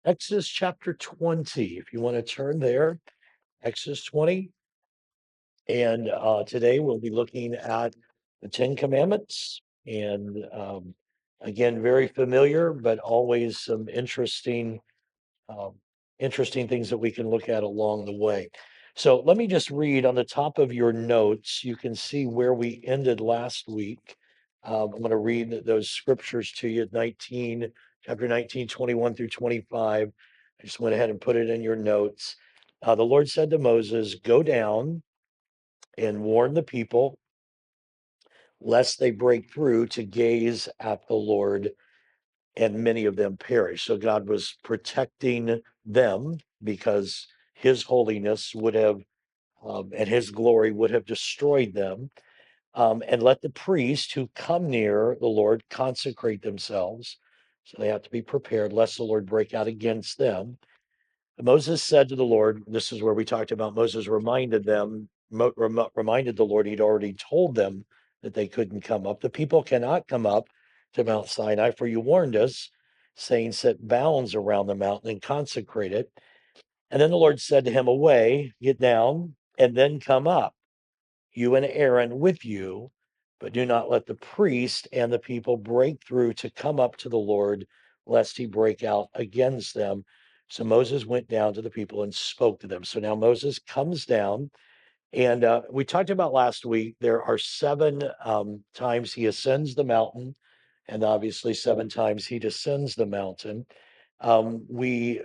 Exodus chapter 20, if you want to turn there, Exodus 20. And today we'll be looking at the Ten Commandments. And again, very familiar, but always some um, interesting things that we can look at along the way. So let me just read on the top of your notes. You can see where we ended last week. I'm going to read those scriptures to you, chapter 19, 21 through 25. I just went ahead and put it in your notes. The Lord said to Moses, "Go down and warn the people, lest they break through to gaze at the Lord, and many of them perish." So God was protecting them because his holiness would have and his glory would have destroyed them. And let the priests who come near the Lord consecrate themselves. So they have to be prepared, lest the Lord break out against them. And Moses said to the Lord, this is where we talked about Moses reminded the Lord he'd already told them that they couldn't come up. The people cannot come up to Mount Sinai, for you warned us, saying, set bounds around the mountain and consecrate it. And then the Lord said to him, away, get down, and then come up, you and Aaron with you, but do not let the priest and the people break through to come up to the Lord, lest he break out against them. So Moses went down to the people and spoke to them. So now Moses comes down, and we talked about last week, there are seven times he ascends the mountain, and obviously seven times he descends the mountain. We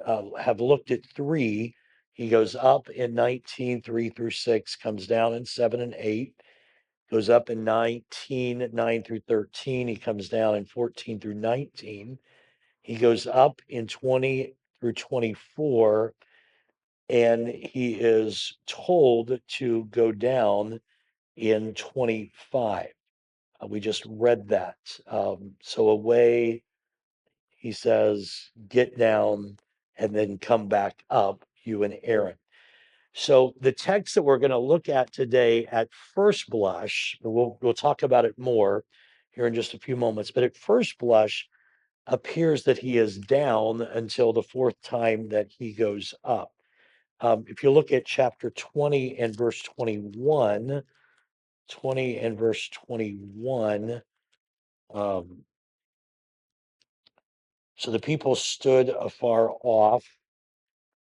have looked at three. He goes up in 19, 3 through 6, comes down in 7 and 8, goes up in 19, 9 through 13. He comes down in 14 through 19. He goes up in 20 through 24, and he is told to go down in 25. We just read that. So away, he says, get down and then come back up, you and Aaron. So the text that we're going to look at today at first blush, we'll talk about it more here in just a few moments, but at first blush appears that he is down until the fourth time that he goes up. If you look at chapter 20 and verse 21, 20 and verse 21, um, so the people stood afar off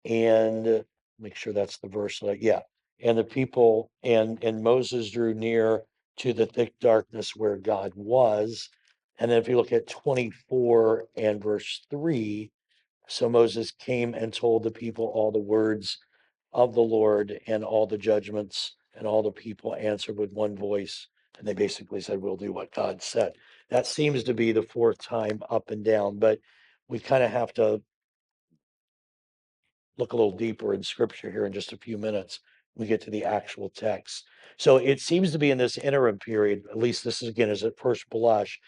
and make sure that's the verse yeah, and the people and Moses drew near to the thick darkness where God was. And then if you look at 24 and verse 3, so Moses came and told the people all the words of the Lord and all the judgments, and all the people answered with one voice, and they basically said, we'll do what God said. That seems to be the fourth time up and down, but we kind of have to look a little deeper in scripture here in just a few minutes. We get to the actual text. So it seems to be in this interim period, at least this is again is at first blush,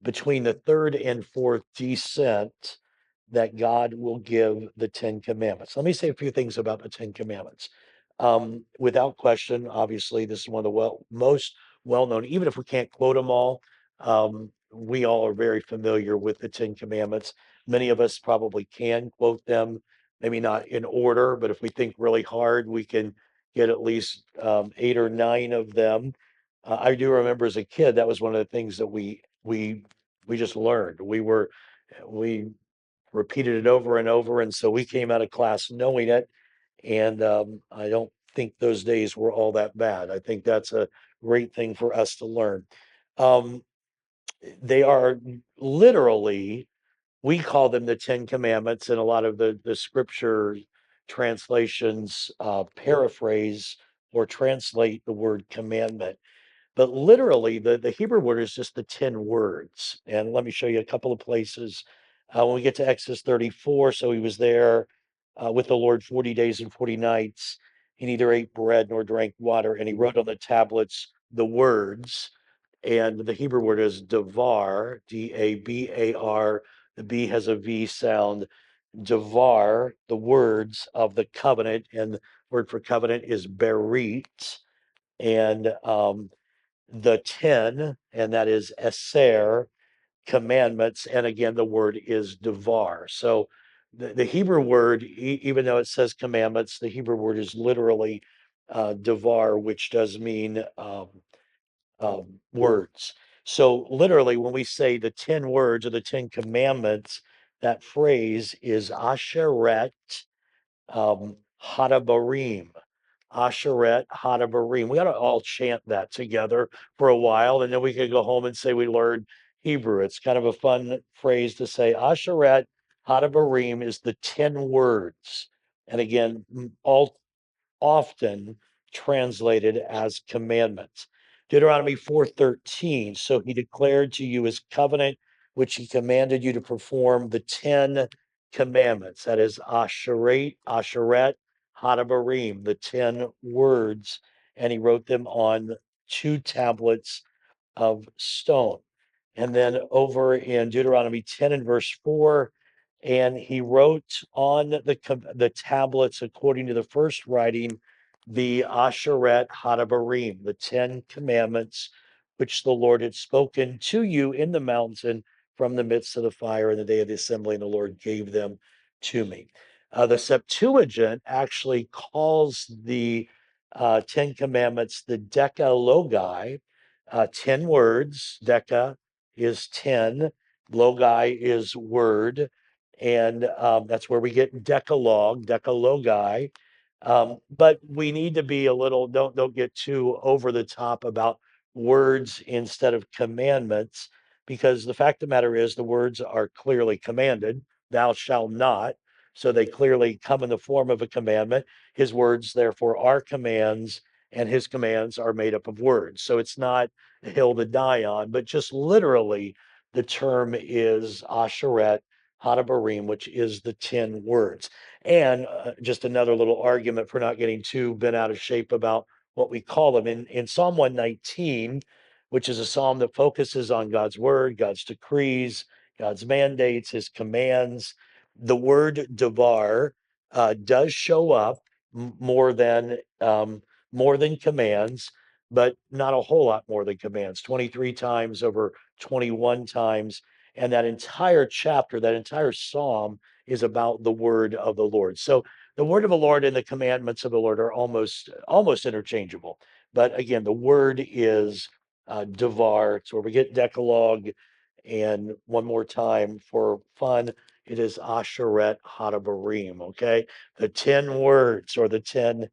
between the third and fourth descent that God will give the Ten Commandments. Let me say a few things about the Ten Commandments. Without question, obviously, this is one of the most well known, even if we can't quote them all, we all are very familiar with the Ten Commandments. Many of us probably can quote them, maybe not in order, but if we think really hard, we can get at least 8 or 9 of them. I do remember as a kid, that was one of the things that we just learned. We repeated it over and over, and so we came out of class knowing it. And I don't think those days were all that bad. I think that's a great thing for us to learn. Um, they are literally, we call them the Ten Commandments, and a lot of the scripture translations paraphrase or translate the word commandment. But literally, the Hebrew word is just the 10 words. And let me show you a couple of places. When we get to Exodus 34, so he was there with the Lord 40 days and 40 nights. He neither ate bread nor drank water, and he wrote on the tablets the words. And the Hebrew word is davar, Dabar. The B has a V sound. Davar, the words of the covenant, and the word for covenant is berit. And the 10, and that is Eser, commandments. And again, the word is Devar. So the Hebrew word, even though it says commandments, the Hebrew word is literally devar, which does mean words. So literally, when we say the 10 words or the 10 commandments, that phrase is Asheret Hadabarim. Asheret Hadabarim. We ought to all chant that together for a while, and then we could go home and say we learned Hebrew. It's kind of a fun phrase to say. Asheret Hadabarim is the 10 words. And again, all often translated as commandments. Deuteronomy 4:13, so he declared to you his covenant, which he commanded you to perform the 10 commandments. That is Asheret, Hadabarim, the 10 words, and he wrote them on 2 tablets of stone. And then over in Deuteronomy 10 and verse 4, and he wrote on the tablets according to the first writing, the Asheret Hadabarim, the 10 commandments, which the Lord had spoken to you in the mountain from the midst of the fire in the day of the assembly, and the Lord gave them to me. The Septuagint actually calls the 10 commandments the Decalogi, 10 words. Deca is 10, logi is word, and that's where we get decalogue, decalogi. But we need to be a little, don't get too over the top about words instead of commandments, because the fact of the matter is the words are clearly commanded, thou shalt not. So they clearly come in the form of a commandment. His words, therefore, are commands, and his commands are made up of words. So it's not a hill to die on, but just literally the term is Asheret Hadabarim, which is the 10 words. And just another little argument for not getting too bent out of shape about what we call them. In Psalm 119, which is a psalm that focuses on God's word, God's decrees, God's mandates, his commands, the word devar does show up more than commands, but not a whole lot more than commands. 23 times over 21 times, and that entire chapter, that entire psalm is about the word of the Lord. So the word of the Lord and the commandments of the Lord are almost interchangeable. But again, the word is devar. It's where we get Decalogue. And one more time for fun, it is Asheret Hadabarim. Okay, the 10 words or the 10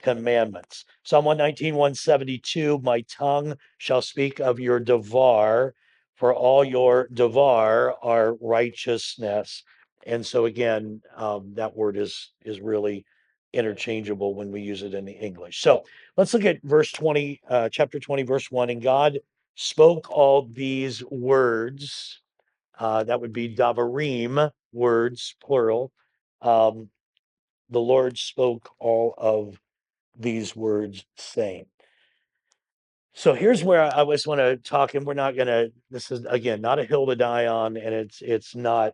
commandments. Psalm 119, 172, my tongue shall speak of your devar, for all your devar are righteousness. And so again, that word is really interchangeable when we use it in the English. So let's look at verse 20, chapter 20, verse 1. And God spoke all these words, that would be davarim, words, plural. Um, the Lord spoke all of these words saying. So here's where I just want to talk, and we're not going to. This is again not a hill to die on, and it's not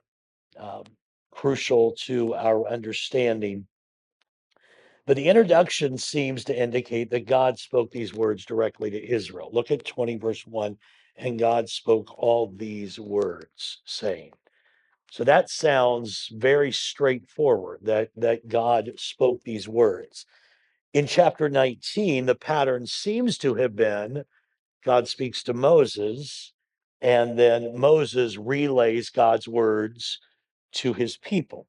um, crucial to our understanding. But the introduction seems to indicate that God spoke these words directly to Israel. Look at 20 verse 1, and God spoke all these words, saying. So that sounds very straightforward that God spoke these words. In chapter 19, the pattern seems to have been God speaks to Moses, and then Moses relays God's words to his people.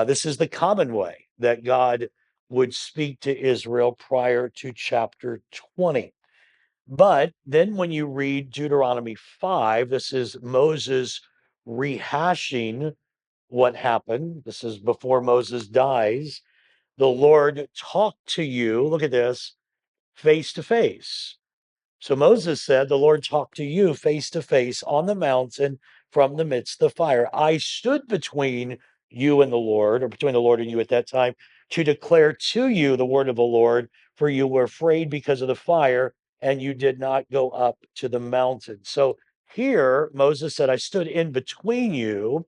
This is the common way that God would speak to Israel prior to chapter 20. But then when you read Deuteronomy 5, this is Moses rehashing what happened. This is before Moses dies. The Lord talked to you, look at this, face to face. So Moses said, the Lord talked to you face to face on the mountain from the midst of the fire. I stood between you and the Lord, or between the Lord and you at that time, to declare to you the word of the Lord, for you were afraid because of the fire, and you did not go up to the mountain. So here, Moses said, I stood in between you,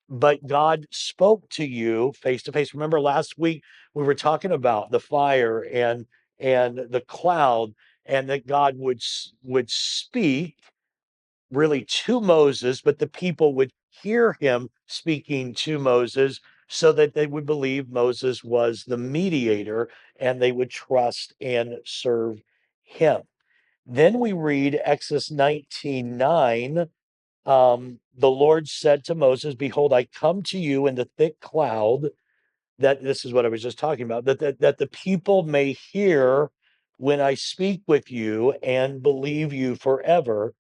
but God spoke to you face to face. Remember last week we were talking about the fire and the cloud, and that God would speak really to Moses, but the people would hear him speaking to Moses so that they would believe Moses was the mediator and they would trust and serve him. Then we read Exodus 19:9. The Lord said to Moses, behold, I come to you in the thick cloud, that this is what I was just talking about, that the people may hear when I speak with you and believe you forever.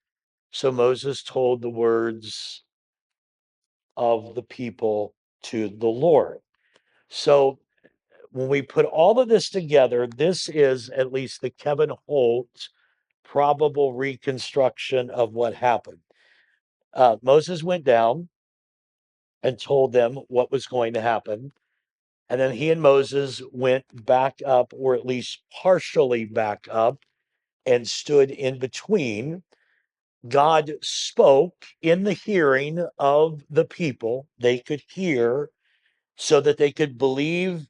So Moses told the words of the people to the Lord. So when we put all of this together, this is at least the Kevin Holt probable reconstruction of what happened. Moses went down and told them what was going to happen. And then he and Moses went back up, or at least partially back up, and stood in between. God spoke in the hearing of the people. They could hear so that they could believe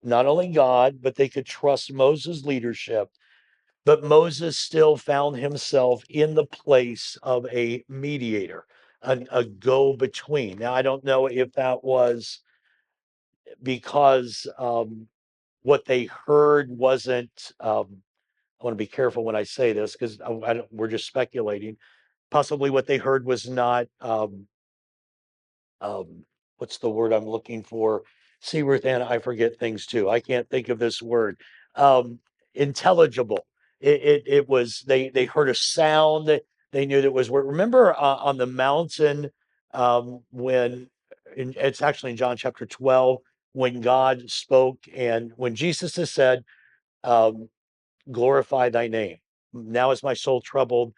not only God, but they could trust Moses' leadership. But Moses still found himself in the place of a mediator, a go between. Now, I don't know if that was because what they heard wasn't, I want to be careful when I say this because we're just speculating. Possibly what they heard was not um, what's the word I'm looking for? See, Ruth Ann, I forget things too. I can't think of this word. Um, Intelligible. It was they heard a sound that they knew that was word. Remember on the mountain when it's actually in John chapter 12 when God spoke and when Jesus has said, um, glorify thy name. Now is my soul troubled.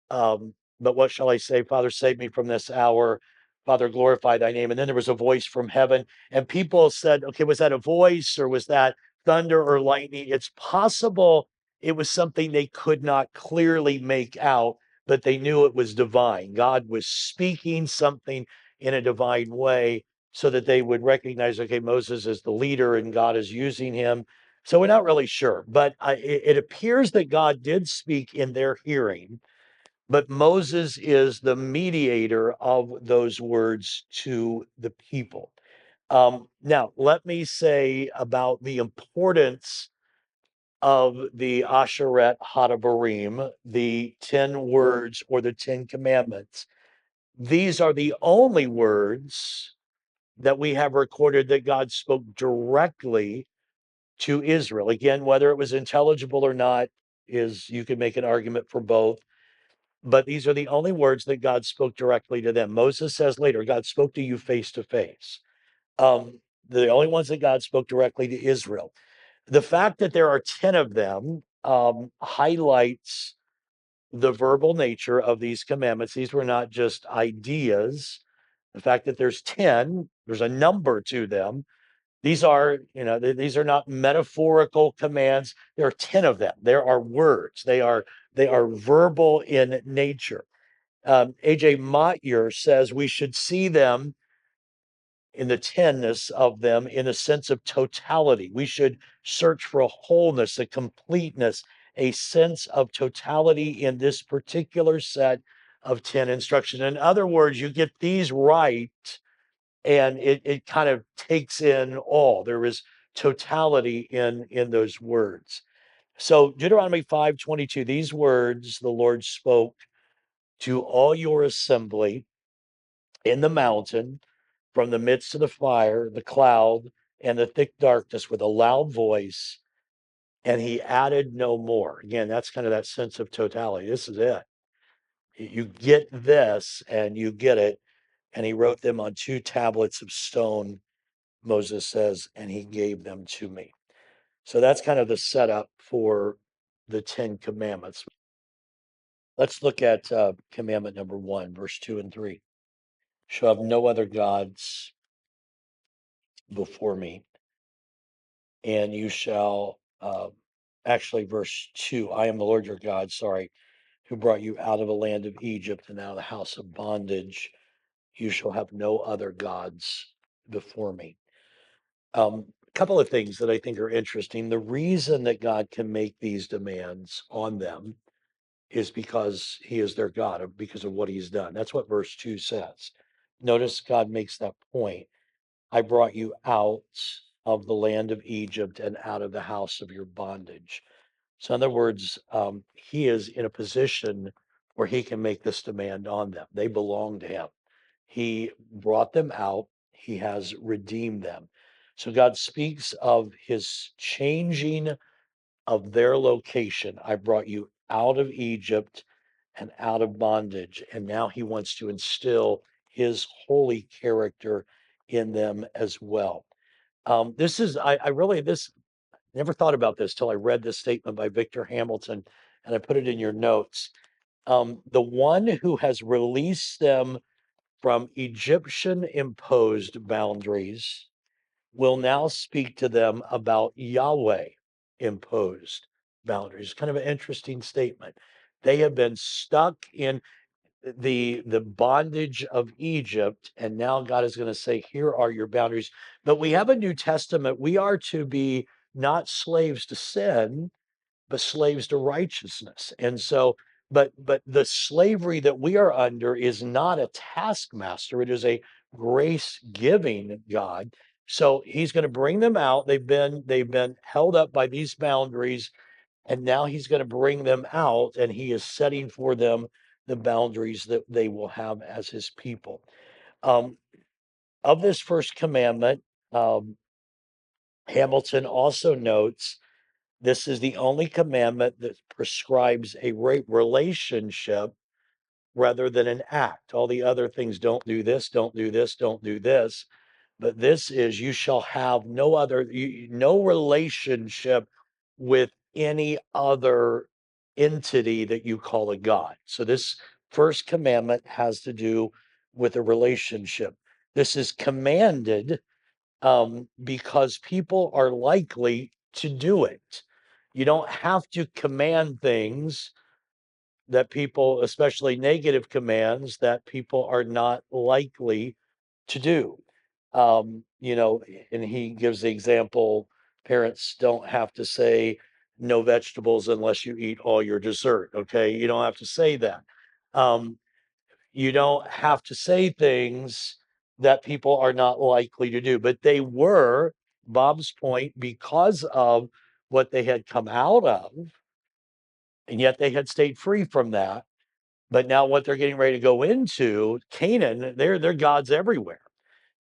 But what shall I say? Father, save me from this hour. Father, glorify thy name. And then there was a voice from heaven, and people said, okay, was that a voice or was that thunder or lightning? It's possible it was something they could not clearly make out, but they knew it was divine. God was speaking something in a divine way so that they would recognize, okay, Moses is the leader and God is using him. So we're not really sure, but it appears that God did speak in their hearing, but Moses is the mediator of those words to the people. Now, let me say about the importance of the Asheret Hadabarim, the 10 words or the 10 commandments. These are the only words that we have recorded that God spoke directly to Israel. Again, whether it was intelligible or not, is you can make an argument for both. But these are the only words that God spoke directly to them. Moses says later, God spoke to you face to face. The only ones that God spoke directly to Israel. The fact that there are 10 of them highlights the verbal nature of these commandments. These were not just ideas. The fact that there's 10, there's a number to them. These are, these are not metaphorical commands. There are 10 of them. There are words. They are verbal in nature. AJ Motyer says we should see them in the tenness of them in a sense of totality. We should search for a wholeness, a completeness, a sense of totality in this particular set of 10 instructions. In other words, you get these right, and it kind of takes in all. There is totality in those words. So Deuteronomy 5:22, these words the Lord spoke to all your assembly in the mountain from the midst of the fire, the cloud, and the thick darkness with a loud voice, and he added no more. Again, that's kind of that sense of totality. This is it. You get this and you get it. And he wrote them on 2 tablets of stone, Moses says, and he gave them to me. So that's kind of the setup for the 10 commandments. Let's look at commandment number 1, verse 2 and 3. Shall have no other gods before me, and you shall, actually, verse 2, I am the Lord your God, sorry, who brought you out of the land of Egypt and out of the house of bondage. You shall have no other gods before me. A couple of things that I think are interesting. The reason that God can make these demands on them is because he is their God, because of what he's done. That's what verse 2 says. Notice God makes that point. I brought you out of the land of Egypt and out of the house of your bondage. So, in other words, he is in a position where he can make this demand on them. They belong to him. He brought them out, he has redeemed them. So, God speaks of his changing of their location. I brought you out of Egypt and out of bondage. And now he wants to instill his holy character in them as well. This is, I really, this never thought about this till I read this statement by Victor Hamilton and I put it in your notes. The one who has released them from Egyptian imposed boundaries will now speak to them about Yahweh imposed boundaries. Kind of an interesting statement. They have been stuck in the bondage of Egypt, and now God is going to say, "Here are your boundaries." But we have a New Testament. We are to be not slaves to sin, but slaves to righteousness. And so, but the slavery that we are under is not a taskmaster, it is a grace giving God. So he's going to bring them out. They've been held up by these boundaries, and now he's going to bring them out, and he is setting for them the boundaries that they will have as his people. um, of this first commandment, um, Hamilton also notes this is the only commandment that prescribes a relationship rather than an act. All the other things, don't do this, don't do this, don't do this. But this is, you shall have no other, no relationship with any other entity that you call a God. So this first commandment has to do with a relationship. This is commanded because people are likely to do it. You don't have to command things that people, especially negative commands, that people are not likely to do. And he gives the example, parents don't have to say no vegetables unless you eat all your dessert. Okay. You don't have to say that. Um, you don't have to say things that people are not likely to do, but they were, Bob's point, because of what they had come out of, and yet they had stayed free from that. But now what they're getting ready to go into, Canaan, they're gods everywhere.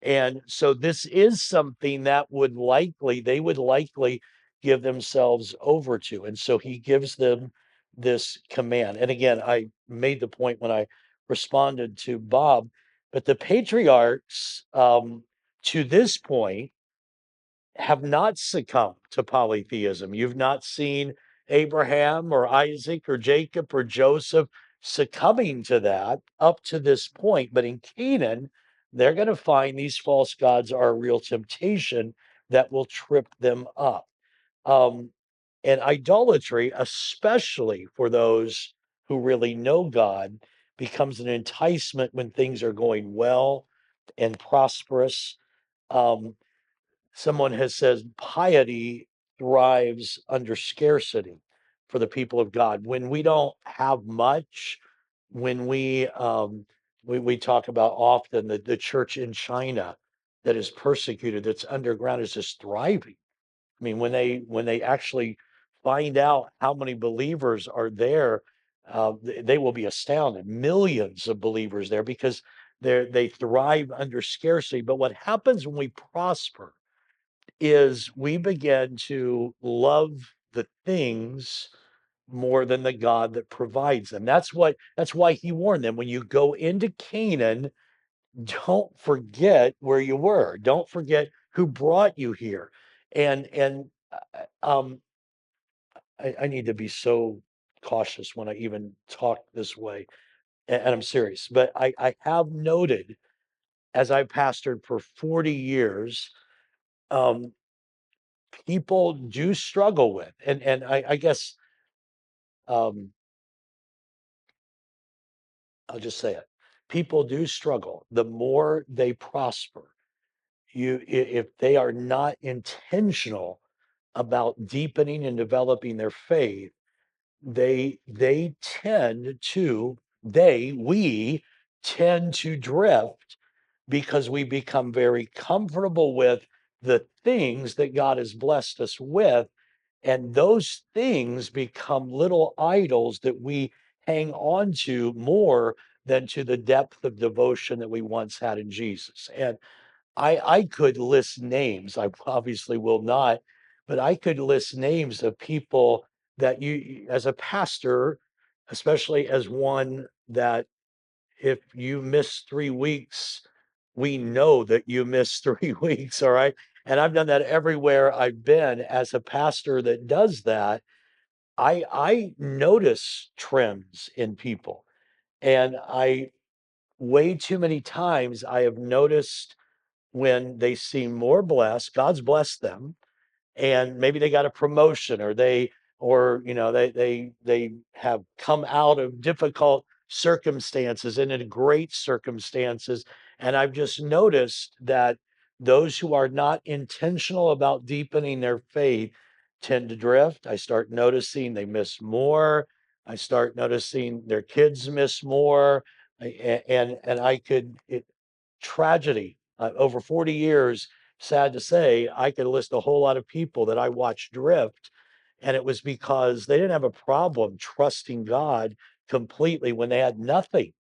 And so this is something that they would likely give themselves over to. And so he gives them this command. And again, I made the point when I responded to Bob, but the patriarchs, to this point, have not succumbed to polytheism. You've not seen Abraham or Isaac or Jacob or Joseph succumbing to that up to this point. But in Canaan, they're going to find these false gods are a real temptation that will trip them up. Um, and idolatry, especially for those who really know God, becomes an enticement when things are going well and prosperous. Um, Someone has said piety thrives under scarcity for the people of God. When we don't have much, when we talk about often the church in China that is persecuted, that's underground, is just thriving. I mean, when they actually find out how many believers are there, they will be astounded. Millions of believers there because they thrive under scarcity. But what happens when we prosper is we begin to love the things more than the God that provides them. That's why he warned them, when you go into Canaan, don't forget where you were. Don't forget who brought you here. And I need to be so cautious when I even talk this way. And I'm serious, but I have noted, as I've pastored for 40 years, um, people do struggle with. And I guess um, I'll just say it. People do struggle. The more they prosper, if they are not intentional about deepening and developing their faith, they tend to we tend to drift because we become very comfortable with the things that God has blessed us with. And those things become little idols that we hang on to more than to the depth of devotion that we once had in Jesus. And I could list names. I obviously will not, but I could list names of people that as a pastor, especially as one that if you miss 3 weeks, we know that you missed 3 weeks. All right. And I've done that everywhere I've been as a pastor that does that. I notice trends in people. And I way too many times I have noticed when they seem more blessed, God's blessed them, and maybe they got a promotion or they have come out of difficult circumstances and in great circumstances. And I've just noticed that those who are not intentional about deepening their faith tend to drift. I start noticing they miss more. I start noticing their kids miss more. And I could tragedy over 40 years. Sad to say, I could list a whole lot of people that I watched drift, and it was because they didn't have a problem trusting God completely when they had nothing.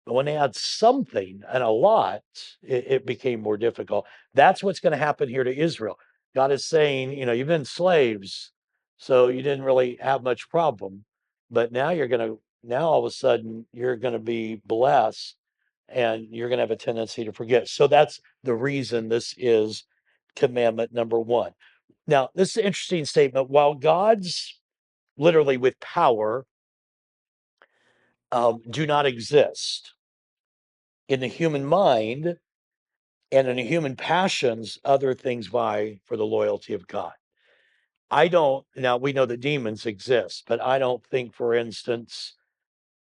But when they had something and a lot, it became more difficult. That's what's going to happen here to Israel. God is saying, you've been slaves, so you didn't really have much problem. But now all of a sudden, you're going to be blessed and you're going to have a tendency to forget. So that's the reason this is commandment number one. Now, this is an interesting statement. While God's literally with power do not exist in the human mind, and in the human passions, other things vie for the loyalty of God. I don't, now we know that demons exist, but I don't think, for instance,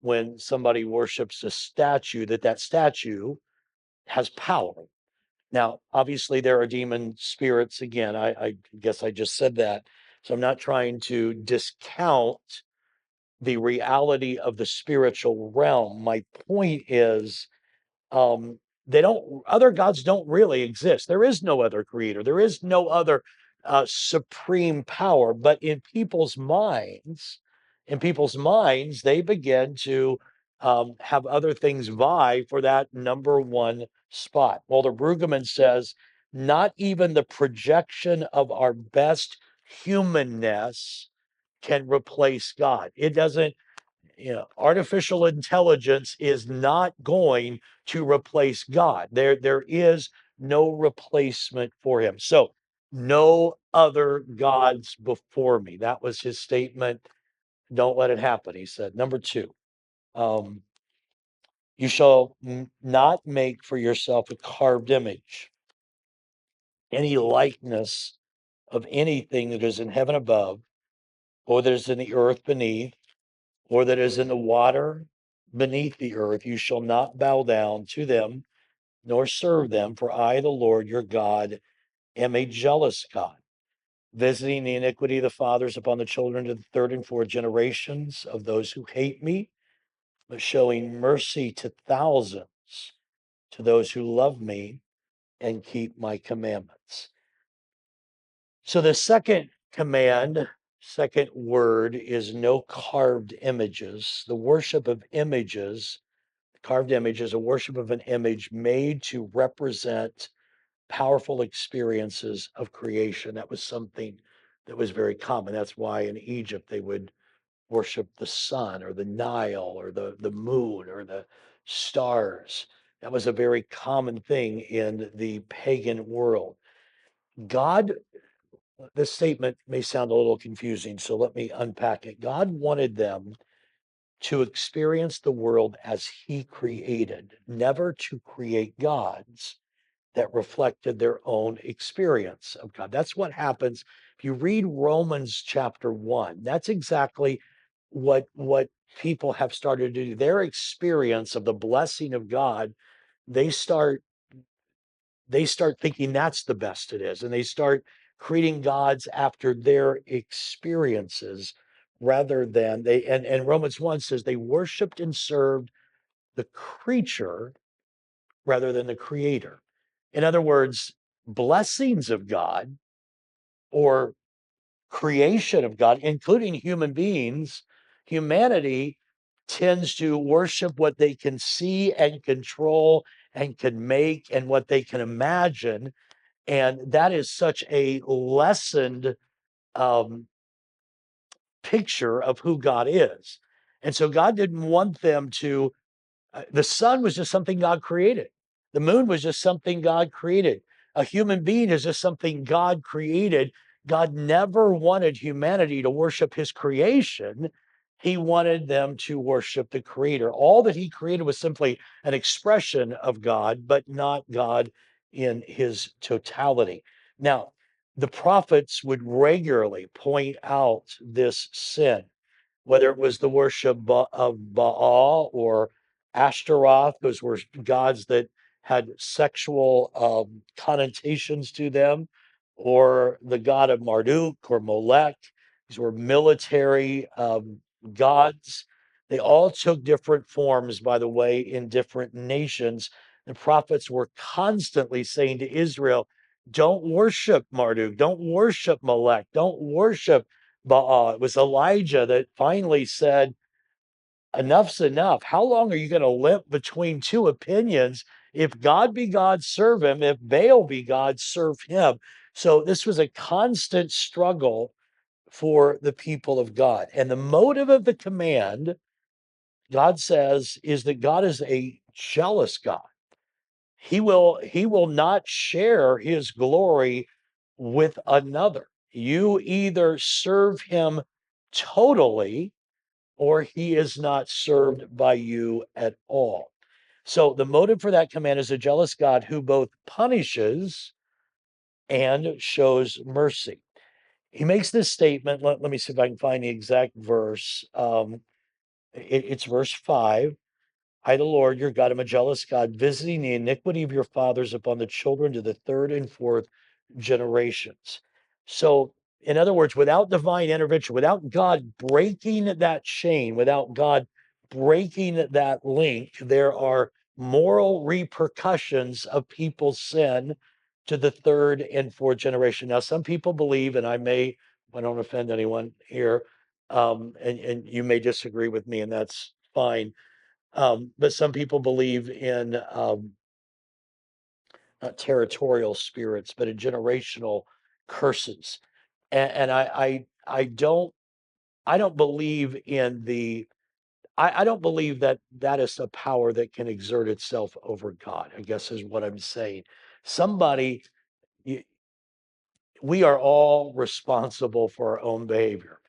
when somebody worships a statue, that statue has power. Now, obviously, there are demon spirits. Again, I guess I just said that. So I'm not trying to discount the reality of the spiritual realm. My point is, um, they don't other gods don't really exist. There is no other creator. There is no other supreme power. But in people's minds, they begin to have other things vie for that number one spot. Walter Brueggemann says, not even the projection of our best humanness can replace God. It doesn't artificial intelligence is not going to replace God. There is no replacement for him. So no other gods before me. That was his statement. Don't let it happen, he said. Number two, um, you shall not make for yourself a carved image, any likeness of anything that is in heaven above, or that is in the earth beneath, or that is in the water beneath the earth. You shall not bow down to them, nor serve them, for I, the Lord your God, am a jealous God, visiting the iniquity of the fathers upon the children to the third and fourth generations of those who hate me, but showing mercy to thousands, to those who love me and keep my commandments. So the second command, second word is no carved images. The worship of images, carved image is a worship of an image made to represent powerful experiences of creation. That was something that was very common. That's why in Egypt they would worship the sun or the Nile or the moon or the stars. That was a very common thing in the pagan world. God, this statement may sound a little confusing, so let me unpack it. God wanted them to experience the world as he created, never to create gods that reflected their own experience of God. That's what happens if you read Romans chapter 1. That's exactly what people have started to do. Their experience of the blessing of God, they start they start thinking that's the best it is, and they start creating gods after their experiences rather than and Romans 1 says they worshiped and served the creature rather than the creator. In other words, blessings of God or creation of God, including human beings, humanity tends to worship what they can see and control and can make and what they can imagine. And that is such a lessened um, picture of who God is. And so God didn't want them to the sun was just something God created. The moon was just something God created. A human being is just something God created. God never wanted humanity to worship his creation. He wanted them to worship the creator. All that he created was simply an expression of God, but not God in his totality. Now, the prophets would regularly point out this sin, whether it was the worship of Baal or Ashtaroth. Those were gods that had sexual connotations to them, or the god of Marduk or Molech. These were military gods. They all took different forms, by the way, in different nations. The prophets were constantly saying to Israel, don't worship Marduk, don't worship Molech, don't worship Baal. It was Elijah that finally said, enough's enough. How long are you going to limp between two opinions? If God be God, serve him. If Baal be God, serve him. So this was a constant struggle for the people of God. And the motive of the command, God says, is that God is a jealous God. He will not share his glory with another. You either serve him totally or he is not served by you at all. So the motive for that command is a jealous God who both punishes and shows mercy. He makes this statement. Let me see if I can find the exact verse. It's verse 5. I, the Lord your God, am a jealous God, visiting the iniquity of your fathers upon the children to the third and fourth generations. So, in other words, without divine intervention, without God breaking that chain, without God breaking that link, there are moral repercussions of people's sin to the third and fourth generation. Now, some people believe, and I don't offend anyone here, and you may disagree with me, and that's fine, but some people believe in not territorial spirits, but in generational curses. And I don't believe in I don't believe that that is a power that can exert itself over God, I guess is what I'm saying. Somebody, y- we are all responsible for our own behavior.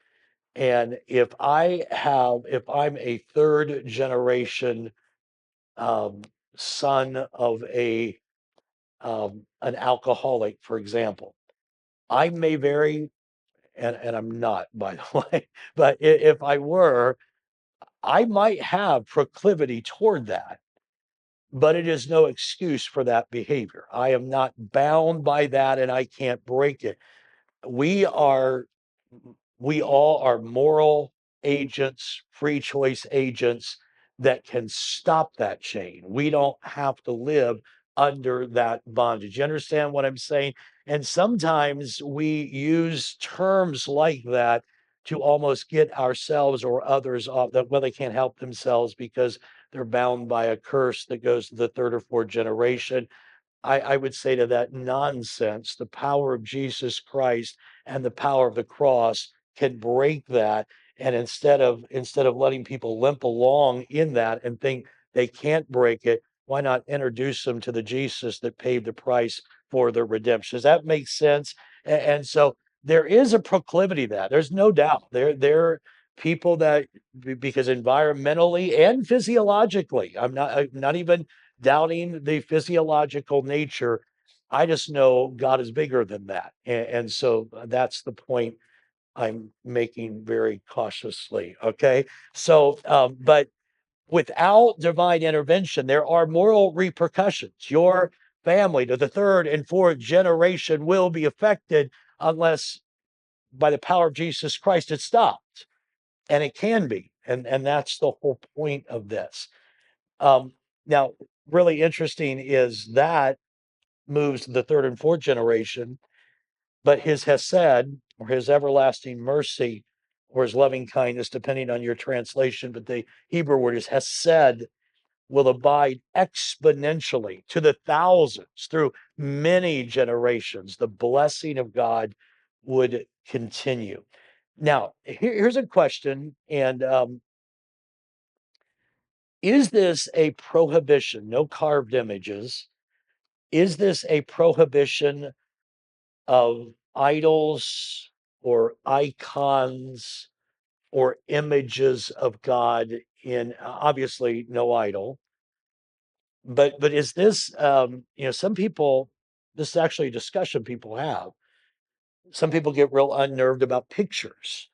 And if I'm a third generation um, son of an alcoholic, for example, I may very, and I'm not, by the way, but if I were, I might have proclivity toward that, but it is no excuse for that behavior. I am not bound by that, and I can't break it. We are we all are moral agents, free choice agents that can stop that chain. We don't have to live under that bondage. You understand what I'm saying? And sometimes we use terms like that to almost get ourselves or others off that, well, they can't help themselves because they're bound by a curse that goes to the third or fourth generation. I would say to that nonsense, the power of Jesus Christ and the power of the cross can break that. And instead of letting people limp along in that and think they can't break it, why not introduce them to the Jesus that paid the price for their redemption? Does that make sense? And so there is a proclivity to that. There's no doubt. There are people that because environmentally and physiologically, I'm not even doubting the physiological nature. I just know God is bigger than that. And so that's the point I'm making very cautiously. Okay. So, but without divine intervention, there are moral repercussions. Your family to the third and fourth generation will be affected unless by the power of Jesus Christ it stopped. And it can be, and that's the whole point of this. Um, Now, really interesting is that moves to the third and fourth generation, but his hesed, or his everlasting mercy, or his loving kindness, depending on your translation, but the Hebrew word is hesed, will abide exponentially to the thousands through many generations. The blessing of God would continue. Now, here's a question, and is this a prohibition? No carved images. Is this a prohibition of idols or icons or images of God in obviously no idol? But is this some people, this is actually a discussion people have. Some people get real unnerved about pictures,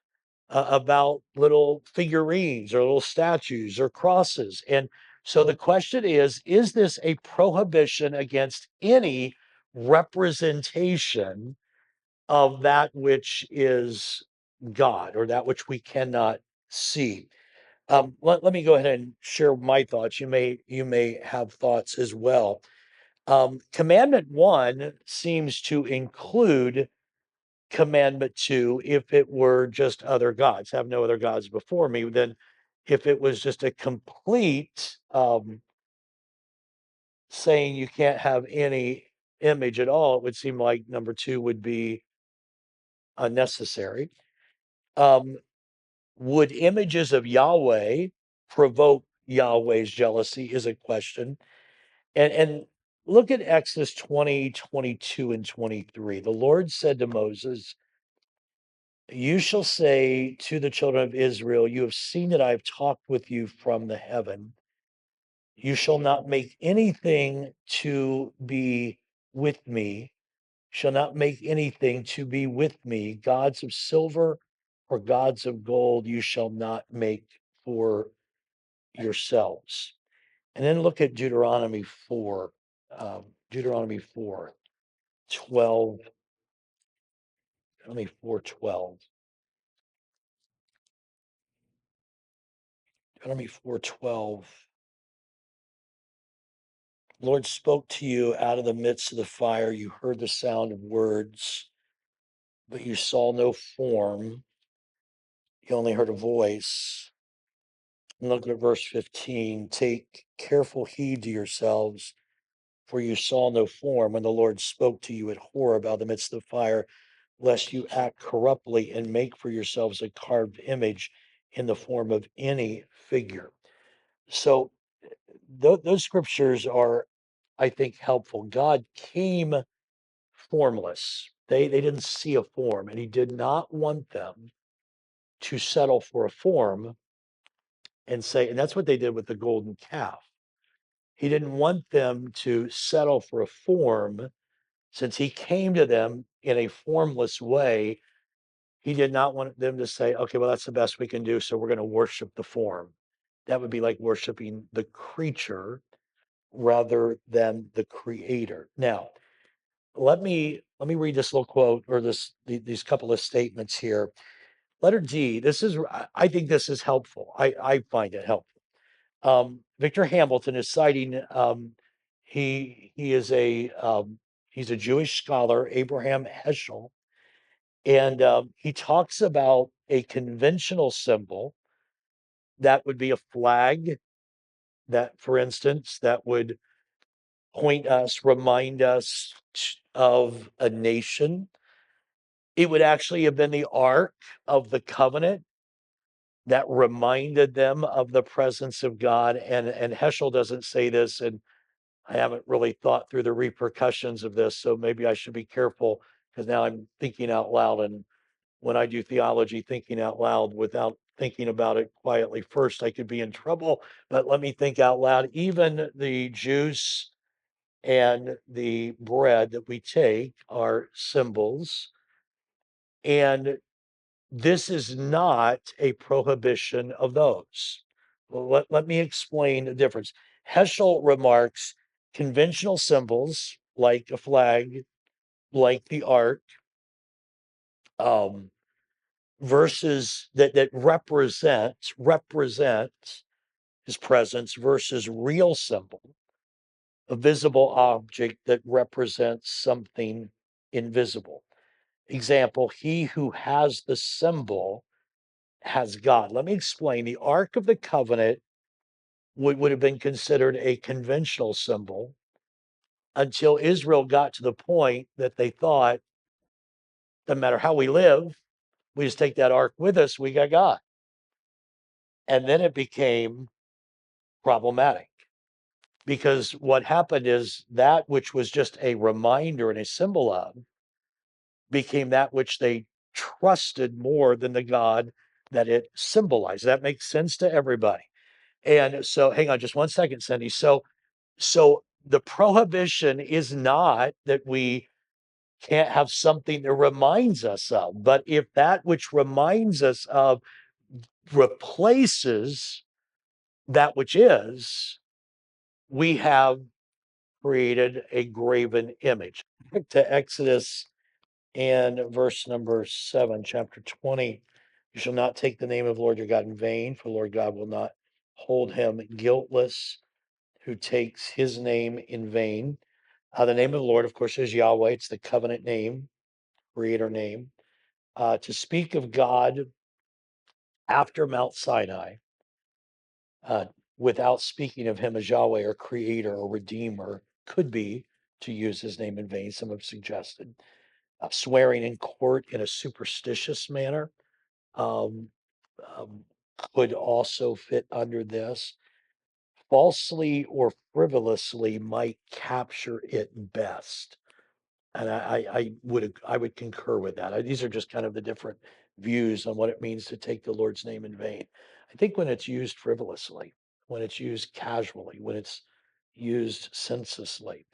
about little figurines or little statues or crosses. And so the question is this a prohibition against any representation of that which is God or that which we cannot see? Let me go ahead and share my thoughts. You may have thoughts as well. Commandment one seems to include commandment two if it were just other gods, have no other gods before me. Then, if it was just a complete saying you can't have any image at all, it would seem like number two would be unnecessary. Um, would images of Yahweh provoke Yahweh's jealousy? Is a question. And look at Exodus 20, 22, and 23. The Lord said to Moses, "You shall say to the children of Israel, you have seen that I have talked with you from the heaven. You shall not make anything to be with me, shall not make anything to be with me. Gods of silver or gods of gold you shall not make for yourselves." And then look at Deuteronomy 4, Deuteronomy 4, 12, Deuteronomy 4:12. Deuteronomy 4:12. Lord spoke to you out of the midst of the fire. You heard the sound of words, but you saw no form. You only heard a voice. And look at verse 15. Take careful heed to yourselves, for you saw no form when the Lord spoke to you at Horeb out of the midst of the fire, lest you act corruptly and make for yourselves a carved image in the form of any figure. So those scriptures are, I think, helpful. God came formless. They didn't see a form, and he did not want them to settle for a form and say, and that's what they did with the golden calf. He didn't want them to settle for a form since he came to them in a formless way. He did not want them to say, okay, well, that's the best we can do, so we're going to worship the form. That would be like worshiping the creature rather than the creator. Now, let me read this little quote or these couple of statements here. Letter D. This is I think this is helpful. I find it helpful. Victor Hamilton is citing. He is a he's a Jewish scholar, Abraham Heschel, and he talks about a conventional symbol that would be a flag. That, for instance, that would point us, remind us of a nation. It would actually have been the Ark of the Covenant that reminded them of the presence of God. And Heschel doesn't say this, and I haven't really thought through the repercussions of this, so maybe I should be careful because now I'm thinking out loud. And when I do theology, thinking out loud without thinking about it quietly first, I could be in trouble. But let me think out loud. Even the juice and the bread that we take are symbols. And this is not a prohibition of those. Well, let me explain the difference. Heschel remarks conventional symbols like a flag, like the ark, um, versus that represents his presence versus real symbol, a visible object that represents something invisible. Example, he who has the symbol has God. Let me explain. The Ark of the Covenant would have been considered a conventional symbol until Israel got to the point that they thought, doesn't matter how we live, we just take that ark with us, we got God. And then it became problematic because what happened is that which was just a reminder and a symbol of became that which they trusted more than the God that it symbolized. That makes sense to everybody. And so, hang on just one second, Cindy. So the prohibition is not that we can't have something that reminds us of, but if that which reminds us of replaces that which is, we have created a graven image. Back to Exodus and verse number 7, chapter 20. You shall not take the name of the Lord your God in vain, for the Lord God will not hold him guiltless who takes his name in vain. The name of the Lord, of course, is Yahweh. It's the covenant name, creator name. To speak of God after Mount Sinai, uh, without speaking of him as Yahweh or creator or redeemer, could be to use his name in vain, some have suggested. Swearing in court in a superstitious manner um, um, could also fit under this. Falsely or frivolously might capture it best. And I would concur with that. These are just kind of the different views on what it means to take the Lord's name in vain. I think when it's used frivolously, when it's used casually, when it's used senselessly,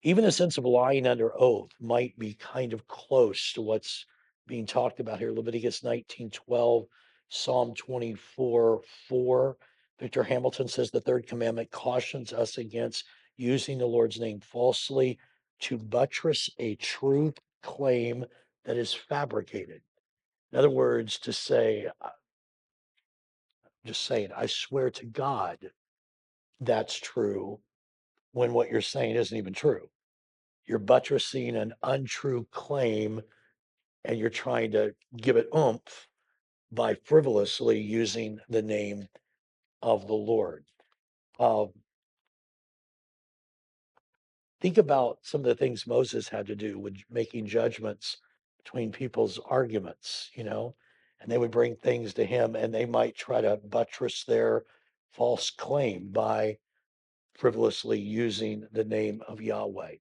even a sense of lying under oath might be kind of close to what's being talked about here. Leviticus 19:12, Psalm 24:4. Victor Hamilton says the third commandment cautions us against using the Lord's name falsely to buttress a truth claim that is fabricated. In other words, to say, just saying, I swear to God that's true when what you're saying isn't even true. You're buttressing an untrue claim and you're trying to give it oomph by frivolously using the name of the Lord. Uh, think about some of the things Moses had to do with making judgments between people's arguments, and they would bring things to him and they might try to buttress their false claim by frivolously using the name of Yahweh.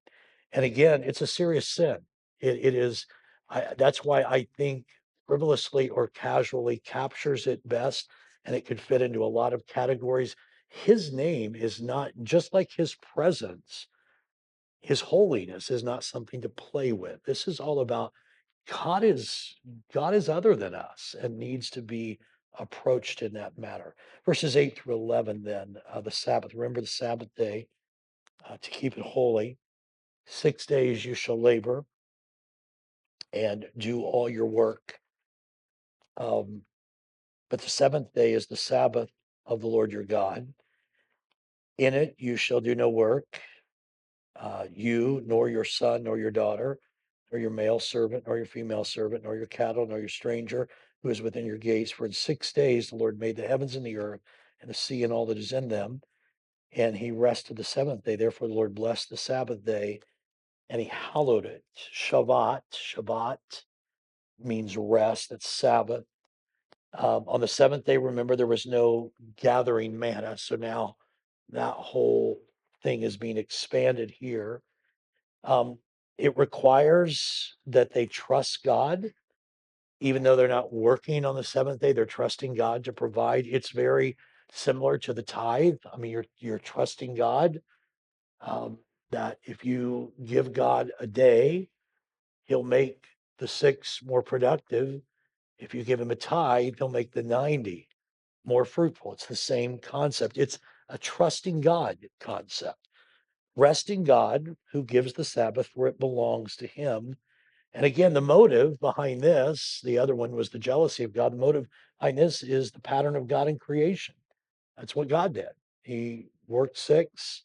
And again, it's a serious sin. It is, that's why I think frivolously or casually captures it best, and it could fit into a lot of categories. His name is not just like his presence. His holiness is not something to play with. This is all about God is God is other than us and needs to be approached in that manner. Verses 8 through 11, then the Sabbath. Remember the Sabbath day to keep it holy. 6 days you shall labor and do all your work. Um, but the seventh day is the Sabbath of the Lord your God. In it you shall do no work, you, nor your son, nor your daughter, nor your male servant, nor your female servant, nor your cattle, nor your stranger who is within your gates. For in 6 days the Lord made the heavens and the earth and the sea and all that is in them, and he rested the seventh day. Therefore the Lord blessed the Sabbath day and he hallowed it. Shabbat means rest. That's Sabbath. On the seventh day, remember, there was no gathering manna. So now that whole thing is being expanded here. Um, it requires that they trust God, even though they're not working on the seventh day, they're trusting God to provide. It's very similar to the tithe. I mean, you're trusting God that if you give God a day, He'll make the 6 more productive. If you give Him a tithe, He'll make the 90 more fruitful. It's the same concept. It's a trusting God concept. Resting God who gives the Sabbath where it belongs to Him And again, the motive behind this, the other one was the jealousy of God. The motive behind this is the pattern of God in creation. That's what God did. He worked six,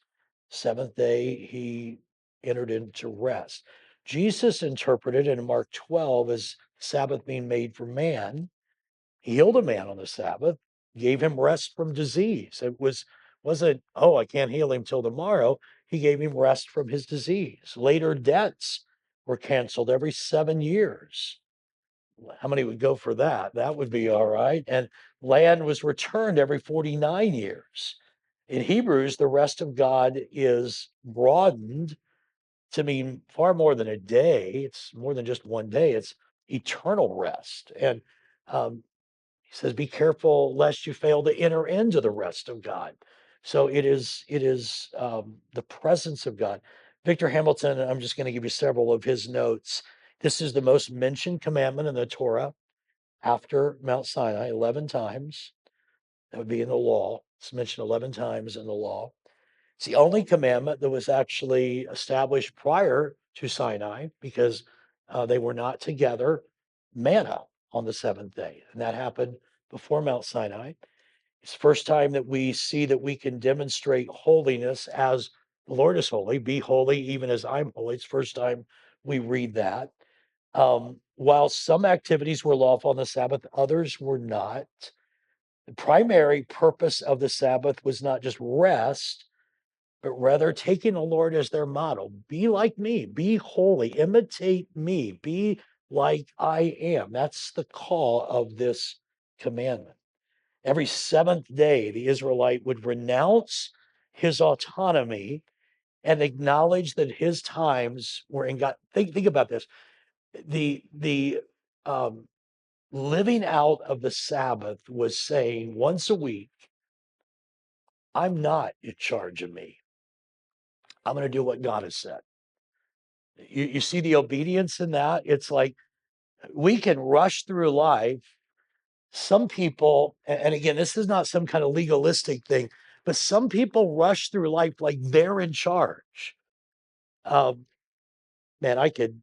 seventh day, he entered into rest. Jesus interpreted in Mark 12 as Sabbath being made for man. He healed a man on the Sabbath, gave him rest from disease. Wasn't, oh, I can't heal him till tomorrow. He gave him rest from his disease. Later debts were canceled every 7 years. How many would go for that? That would be all right. And land was returned every 49 years. In Hebrews, the rest of God is broadened to mean far more than a day. It's more than just one day, it's eternal rest. And um, he says, be careful lest you fail to enter into the rest of God. So it is the presence of God. Victor Hamilton, I'm just going to give you several of his notes. This is the most mentioned commandment in the Torah after Mount Sinai, 11 times. That would be in the law. It's mentioned 11 times in the law. It's the only commandment that was actually established prior to Sinai because they were not together, manna on the seventh day. And that happened before Mount Sinai. It's the first time that we see that we can demonstrate holiness as the Lord is holy. Be holy even as I'm holy. It's the first time we read that. While some activities were lawful on the Sabbath, others were not. The primary purpose of the Sabbath was not just rest, but rather taking the Lord as their model. Be like me, be holy, imitate me, be like I am. That's the call of this commandment. Every seventh day, the Israelite would renounce his autonomy and acknowledge that his times were in God. Think about this. The um, living out of the Sabbath was saying once a week, I'm not in charge of me. I'm going to do what God has said. You see the obedience in that? It's like we can rush through life. Some people, and again, this is not some kind of legalistic thing, but some people rush through life like they're in charge. Um, Man, I could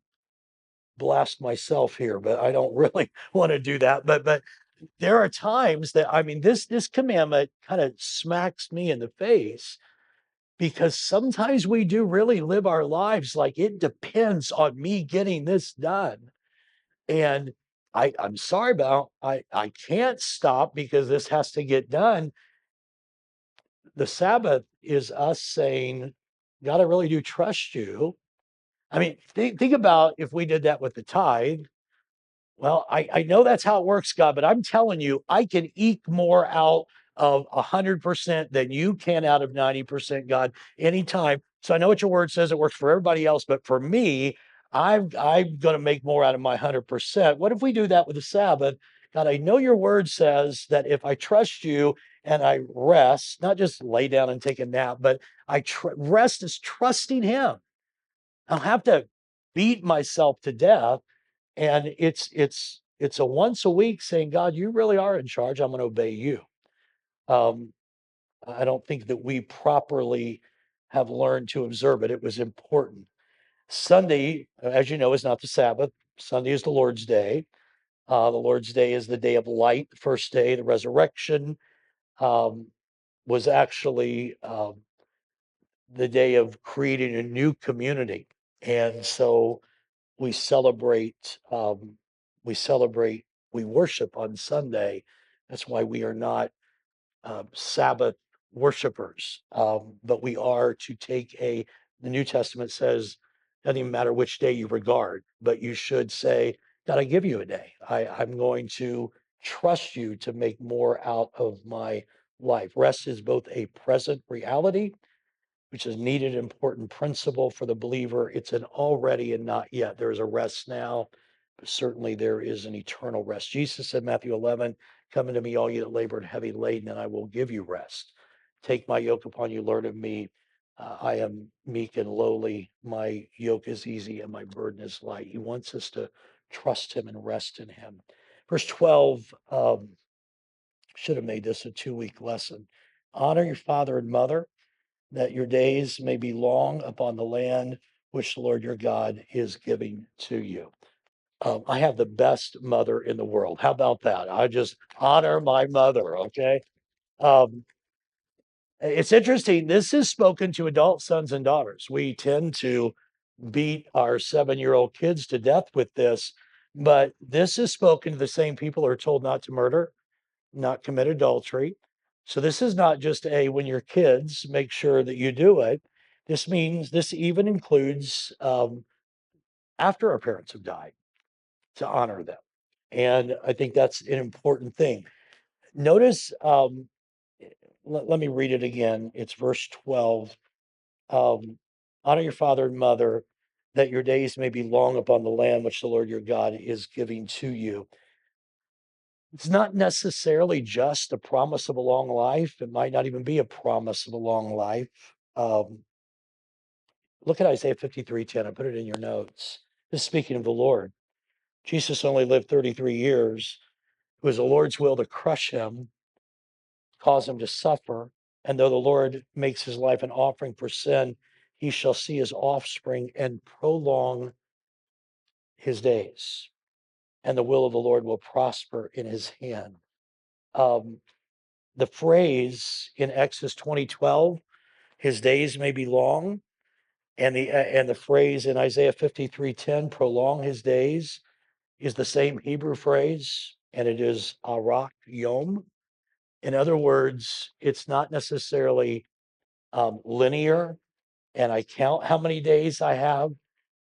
blast myself here, but I don't really want to do that. But there are times that I mean, this commandment kind of smacks me in the face because sometimes we do really live our lives like it depends on me getting this done. And I'm sorry, but I can't stop because this has to get done. The Sabbath is us saying, God, I really do trust you. I mean, think about if we did that with the tithe. Well, I know that's how it works, God, but I'm telling you, I can eke more out of 100% than you can out of 90%, God, anytime. So I know what your word says. It works for everybody else, but for me, I'm going to make more out of my 100%. What if we do that with the Sabbath? God, I know your word says that if I trust you and I rest, not just lay down and take a nap, but rest is trusting Him. I'll have to beat myself to death, and it's a once a week saying, God, you really are in charge. I'm going to obey you. Um, I don't think that we properly have learned to observe it. It was important. Sunday, as you know, is not the Sabbath. Sunday is the Lord's Day. The Lord's Day is the day of light. The first day, the resurrection, um, was actually the day of creating a new community. And so we celebrate, we celebrate, we worship on Sunday. That's why we are not Sabbath worshipers, but we are to take the New Testament says, doesn't even matter which day you regard, but you should say, God, I give you a day. I'm going to trust you to make more out of my life. Rest is both a present reality, which is needed, important principle for the believer. It's an already and not yet. There is a rest now, but certainly there is an eternal rest. Jesus said, Matthew 11, come unto me, all you that labor and heavy laden, and I will give you rest. Take my yoke upon you, learn of me. I am meek and lowly. My yoke is easy and my burden is light. He wants us to trust him and rest in him. Verse 12, should have made this a 2 week lesson. Honor your father and mother that your days may be long upon the land which the Lord your God is giving to you. I have the best mother in the world. How about that? I just honor my mother. Okay. Um, it's interesting. This is spoken to adult sons and daughters. We tend to beat our 7-year-old kids to death with this, but this is spoken to the same people who are told not to murder, not commit adultery. So this is not just a when you're kids, make sure that you do it. This means this even includes after our parents have died to honor them. And I think that's an important thing. Notice, let me read it again. It's verse 12. Um, Honor your father and mother, that your days may be long upon the land which the Lord your God is giving to you. It's not necessarily just a promise of a long life. It might not even be a promise of a long life. Um, Look at Isaiah 53:10. I put it in your notes. This is speaking of the Lord. Jesus only lived 33 years. It was the Lord's will to crush him, cause him to suffer. And though the Lord makes his life an offering for sin, he shall see his offspring and prolong his days. And the will of the Lord will prosper in his hand. Um, the phrase in Exodus 20:12, his days may be long, and the phrase in Isaiah 53:10, prolong his days, is the same Hebrew phrase, and it is arak yom. In other words, it's not necessarily linear, and I count how many days I have.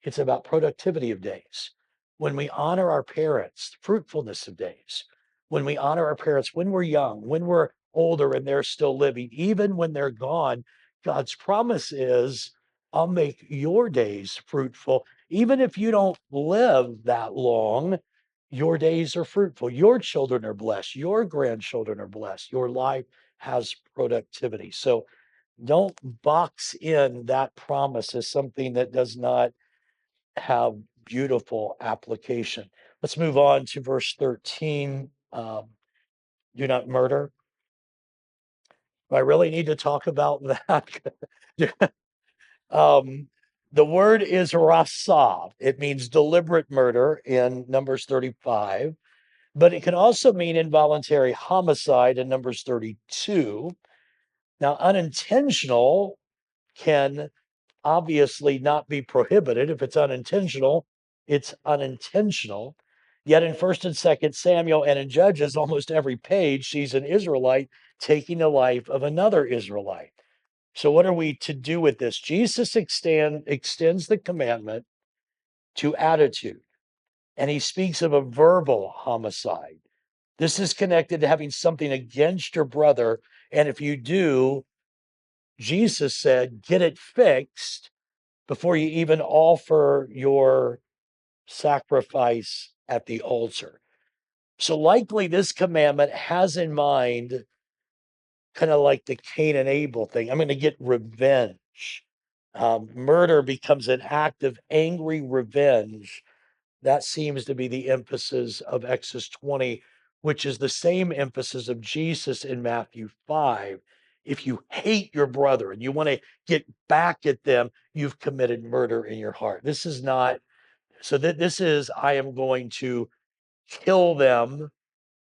It's about productivity of days. When we honor our parents, fruitfulness of days. When we honor our parents when we're young, when we're older and they're still living, even when they're gone, God's promise is, I'll make your days fruitful. Even if you don't live that long, your days are fruitful. Your children are blessed. Your grandchildren are blessed. Your life has productivity. So don't box in that promise as something that does not have beautiful application. Let's move on to verse 13. Do not murder. Do I really need to talk about that? um, the word is rasa. It means deliberate murder in Numbers 35, but it can also mean involuntary homicide in Numbers 32. Now, unintentional can obviously not be prohibited. If it's unintentional, it's unintentional. Yet in 1st and 2nd Samuel and in Judges, almost every page sees an Israelite taking the life of another Israelite. So what are we to do with this? Jesus extends the commandment to attitude, and he speaks of a verbal homicide. This is connected to having something against your brother, and if you do, Jesus said, get it fixed before you even offer your sacrifice at the altar. So likely this commandment has in mind kind of like the Cain and Abel thing. I'm going to get revenge. Murder becomes an act of angry revenge. That seems to be the emphasis of Exodus 20, which is the same emphasis of Jesus in Matthew 5. If you hate your brother and you want to get back at them, you've committed murder in your heart. This is not, so that this is, I am going to kill them.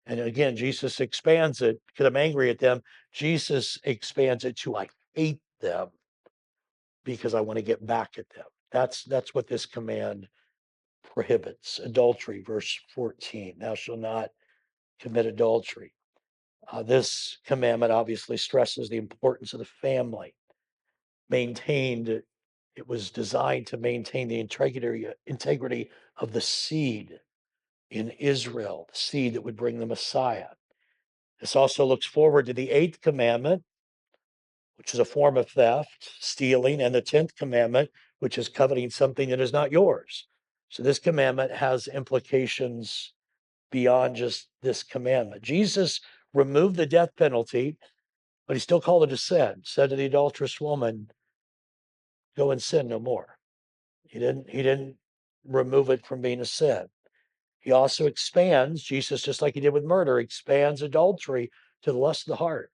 And again, Jesus expands it because I'm angry at them. Jesus expands it to I hate them because I want to get back at them. That's what this command prohibits. Adultery, verse 14. Thou shalt not commit adultery. This commandment obviously stresses the importance of the family. Maintained, it was designed to maintain the integrity of the seed in Israel, the seed that would bring the Messiah. This also looks forward to the eighth commandment, which is a form of theft, stealing, and the 10th commandment, which is coveting something that is not yours. So this commandment has implications beyond just this commandment. Jesus removed the death penalty, but he still called it a sin. Said to the adulterous woman, "Go and sin no more." He didn't remove it from being a sin. He also expands, Jesus, just like he did with murder, expands adultery to the lust of the heart.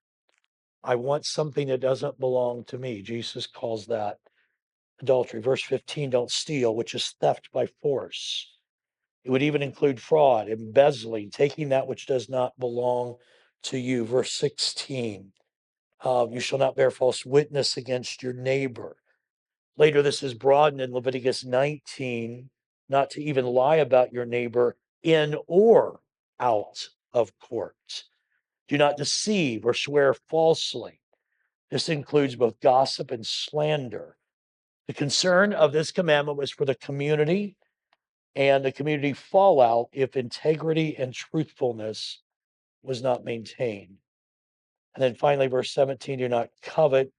I want something that doesn't belong to me. Jesus calls that adultery. Verse 15, don't steal, which is theft by force. It would even include fraud, embezzling, taking that which does not belong to you. Verse 16, you shall not bear false witness against your neighbor. Later, this is broadened in Leviticus 19, not to even lie about your neighbor in or out of court. Do not deceive or swear falsely. This includes both gossip and slander. The concern of this commandment was for the community and the community fallout if integrity and truthfulness was not maintained. And then finally, verse 17, do not covet.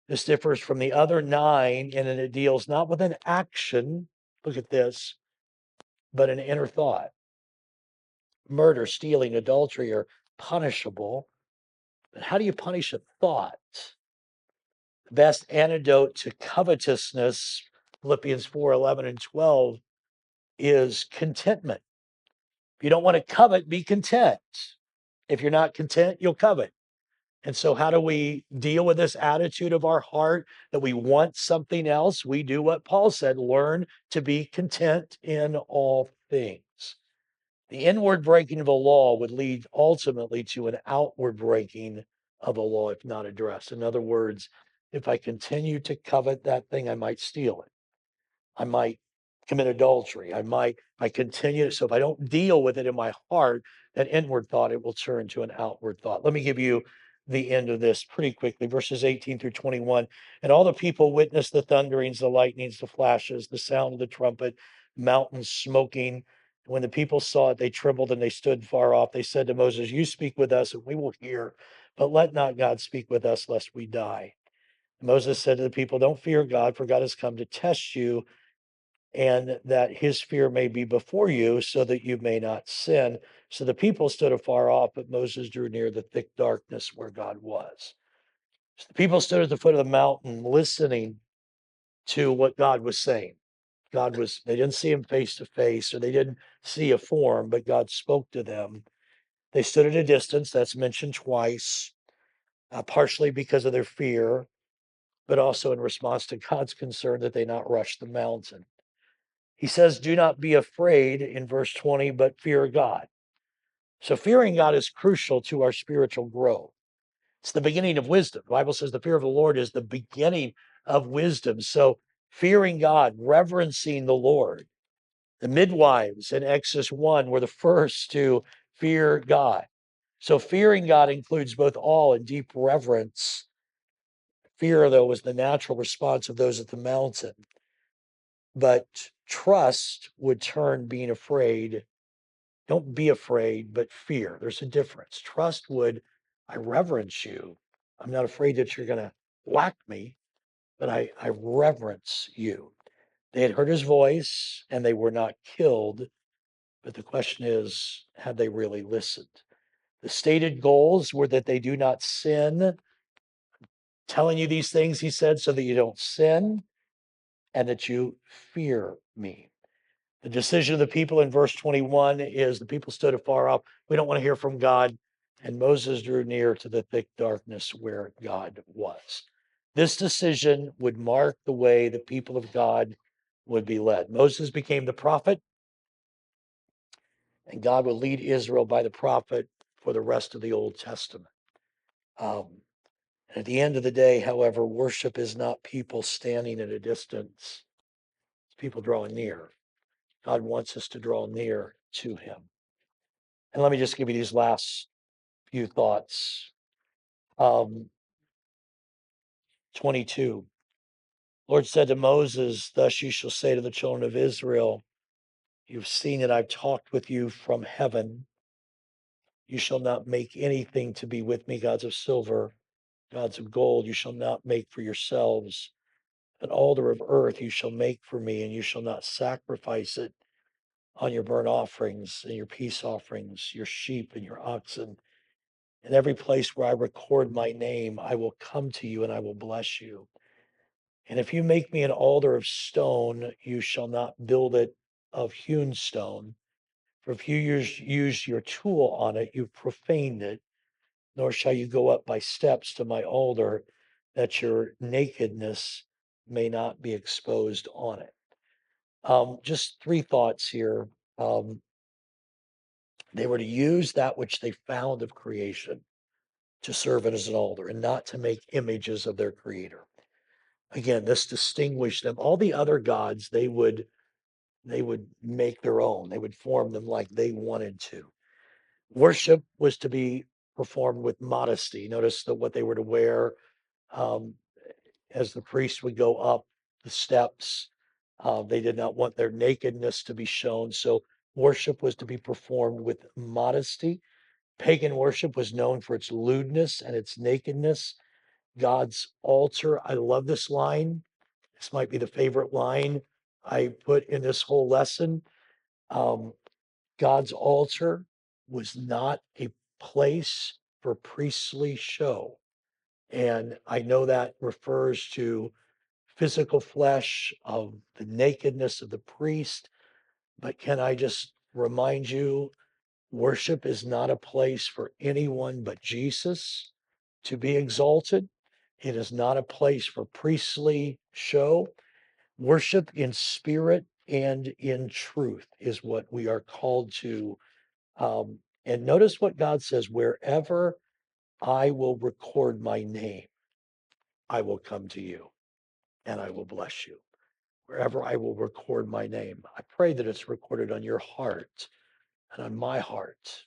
This differs from the other 9 in that it deals not with an action, look at this, but an inner thought. Murder, stealing, adultery are punishable. But how do you punish a thought? The best antidote to covetousness, Philippians 4, 11 and 12, is contentment. If you don't want to covet, be content. If you're not content, you'll covet. And so, how do we deal with this attitude of our heart that we want something else? We do what Paul said, learn to be content in all things. The inward breaking of a law would lead ultimately to an outward breaking of a law if not addressed. In other words, if I continue to covet that thing, I might steal it. I might commit adultery. I continue. So if I don't deal with it in my heart, that inward thought, it will turn to an outward thought. Let me give you the end of this pretty quickly. Verses 18 through 21. And all the people witnessed the thunderings, the lightnings, the flashes, the sound of the trumpet, mountains smoking. When the people saw it, they trembled and they stood far off. They said to Moses, you speak with us and we will hear, but let not God speak with us lest we die. Moses said to the people, don't fear God, for God has come to test you and that his fear may be before you so that you may not sin. So the people stood afar off, but Moses drew near the thick darkness where God was. So the people stood at the foot of the mountain listening to what God was saying. They didn't see him face to face, or they didn't see a form, but God spoke to them. They stood at a distance, that's mentioned twice, partially because of their fear, but also in response to God's concern that they not rush the mountain. He says, do not be afraid in verse 20, but fear God. So fearing God is crucial to our spiritual growth. It's the beginning of wisdom. The Bible says the fear of the Lord is the beginning of wisdom. So fearing God, reverencing the Lord. The midwives in Exodus 1 were the first to fear God. So fearing God includes both awe and deep reverence. Fear, though, was the natural response of those at the mountain. But trust would turn being afraid. Don't be afraid, but fear. There's a difference. Trust would, I reverence you. I'm not afraid that you're going to whack me, but I reverence you. They had heard his voice and they were not killed. But the question is, have they really listened? The stated goals were that they do not sin. Telling you these things, he said, so that you don't sin and that you fear me. The decision of the people in verse 21 is the people stood afar off. We don't want to hear from God. And Moses drew near to the thick darkness where God was. This decision would mark the way the people of God would be led. Moses became the prophet, and God would lead Israel by the prophet for the rest of the Old Testament. At the end of the day, however, worship is not people standing at a distance, it's people drawing near. God wants us to draw near to him. And let me just give you these last few thoughts. 22. Lord said to Moses, thus you shall say to the children of Israel, you've seen that I've talked with you from heaven. You shall not make anything to be with me, gods of silver, gods of gold. You shall not make for yourselves an altar of earth. You shall make for me, and you shall not sacrifice it on your burnt offerings and your peace offerings, your sheep and your oxen. In every place where I record my name, I will come to you and I will bless you. And if you make me an altar of stone, you shall not build it of hewn stone. For if you use your tool on it, you've profaned it, nor shall you go up by steps to my altar, that your nakedness may not be exposed on it. Just three thoughts here. Um, they were to use that which they found of creation to serve it as an altar and not to make images of their creator. Again, this distinguished them. All the other gods, they would make their own. They would form them like they wanted to. Worship was to be performed with modesty. Notice that what they were to wear um, as the priest would go up the steps. They did not want their nakedness to be shown. So worship was to be performed with modesty. Pagan worship was known for its lewdness and its nakedness. God's altar. I love this line. This might be the favorite line I put in this whole lesson. Um, God's altar was not a place for priestly show. And I know that refers to physical flesh, of the nakedness of the priest. But can I just remind you, worship is not a place for anyone but Jesus to be exalted. It is not a place for priestly show. Worship in spirit and in truth is what we are called to. And notice what God says: wherever I will record my name, I will come to you and I will bless you. Wherever I will record my name, I pray that it's recorded on your heart and on my heart.